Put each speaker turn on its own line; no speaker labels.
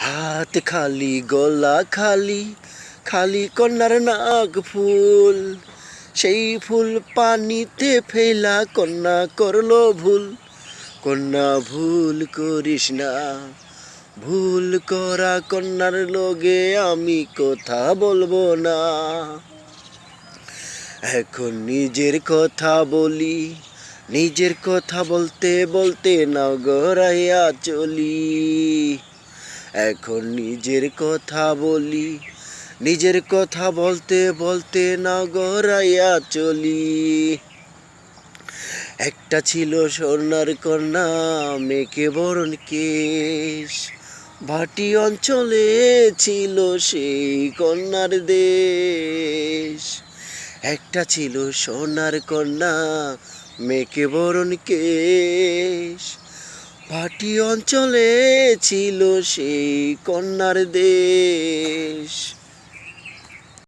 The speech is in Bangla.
হাত খালি গলা খালি, খালি কন্যার নাক ফুল। সেই ফুল পানিতে ফেলা কন্যা করলো ভুল। কন্যা ভুল করিস না, ভুল করা কন্যার লগে আমি কথা বলবো না। এখন নিজের কথা বলি, নিজের কথা বলতে বলতে নগরাইয়া চলি। এখন নিজের কথা বলি, নিজের কথা বলতে বলতে নগরাইয়া চলি। একটা ছিল সোনার কন্যা, মেঘে বরণ কেশ। ভাটি অঞ্চলে ছিল সেই কন্যার দেশ। একটা ছিল সোনার কন্যা, মেঘে বরণ কেশ। ভাটি অঞ্চলে ছিল সেই কন্যার দেশ।